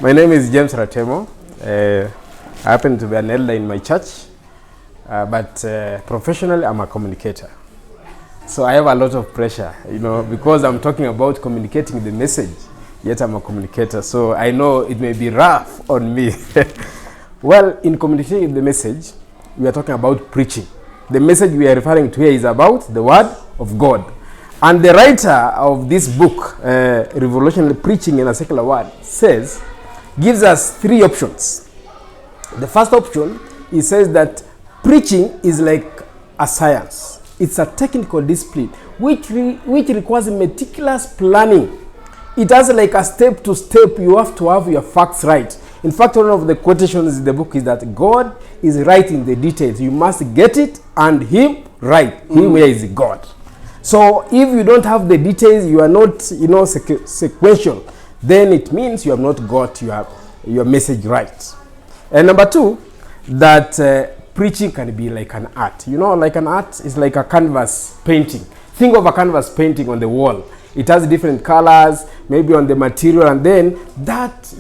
My name is James Ratemo. I happen to be an elder in my church, but professionally I'm a communicator. So I have a lot of pressure, because I'm talking about communicating the message, yet I'm a communicator. So I know it may be rough on me. Well, in communicating the message, we are talking about preaching. The message we are referring to here is about the Word of God. And the writer of this book, Revolutionary Preaching in a Secular World, gives us three options. The first option, he says that preaching is like a science. It's a technical discipline which requires meticulous planning. It has like a step to step. You have to have your facts right. In fact, one of the quotations in the book is that God is writing the details. You must get it and Him right. Him here is God. So if you don't have the details, you are not, sequential, then it means you have not got your message right. And number two, that preaching can be like an art. Like an art is like a canvas painting. Think of a canvas painting on the wall. It has different colors, maybe on the material, and then that,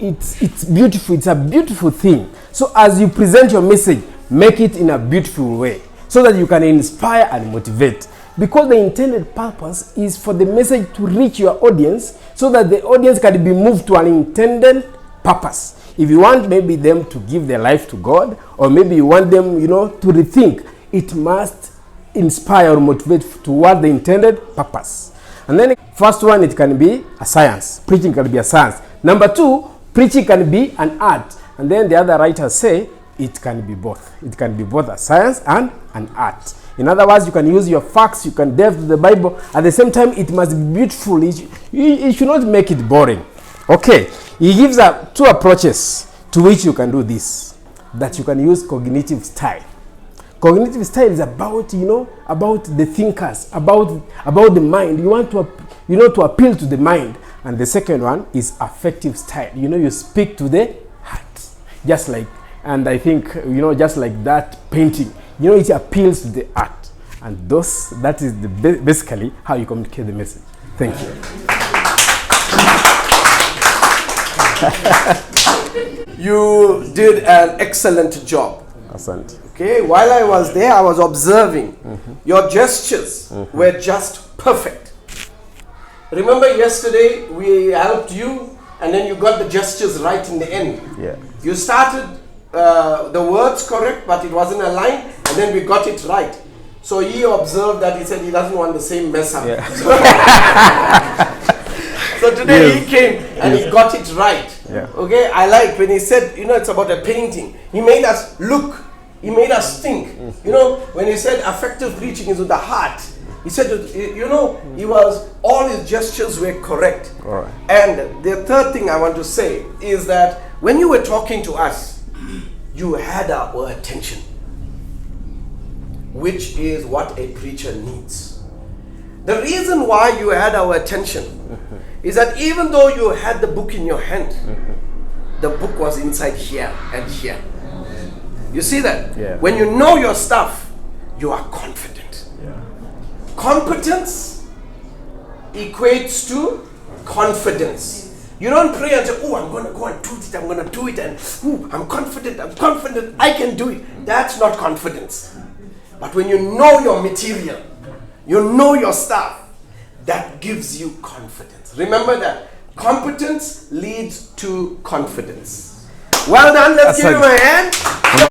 it's beautiful. It's a beautiful thing. So as you present your message, make it in a beautiful way so that you can inspire and motivate. Because the intended purpose is for the message to reach your audience so that the audience can be moved to an intended purpose. If you want maybe them to give their life to God, or maybe you want them, to rethink, it must inspire or motivate toward the intended purpose. And then first one, it can be a science. Preaching can be a science. Number two, preaching can be an art. And then the other writers say it can be both. It can be both a science and an art. In other words, you can use your facts, you can delve to the Bible. At the same time, it must be beautiful. You should not make it boring. Okay, he gives two approaches to which you can do this. That you can use cognitive style. Cognitive style is about, about the thinkers, about the mind. You want to, to appeal to the mind. And the second one is affective style. You speak to the heart. Just like, and I think, just like that painting. It appeals to the art. And that is basically how you communicate the message. Thank you. You did an excellent job. Asante. Okay, while I was there, I was observing. Your gestures were just perfect. Remember yesterday we helped you and then you got the gestures right in the end. Yeah. You started the words correct, but it wasn't aligned, and then we got it right. So he observed that. He said he doesn't want the same mess up. Yeah. So today he came and he got it right. Yeah. Okay, I like when he said, it's about a painting. He made us look. He made us think. When he said affective preaching is with the heart, he said, all his gestures were correct. All right. And the third thing I want to say is that when you were talking to us, you had our attention, which is what a preacher needs. The reason why you had our attention is that even though you had the book in your hand, the book was inside here and here. You see that? Yeah. When you know your stuff, you are confident. Yeah. Competence equates to confidence. You don't pray and say, I'm going to go and do it, I'm going to do it, and I'm confident, I can do it. That's not confidence. But when you know your material, you know your stuff, that gives you confidence. Remember that. Competence leads to confidence. Well done, let's give him a hand.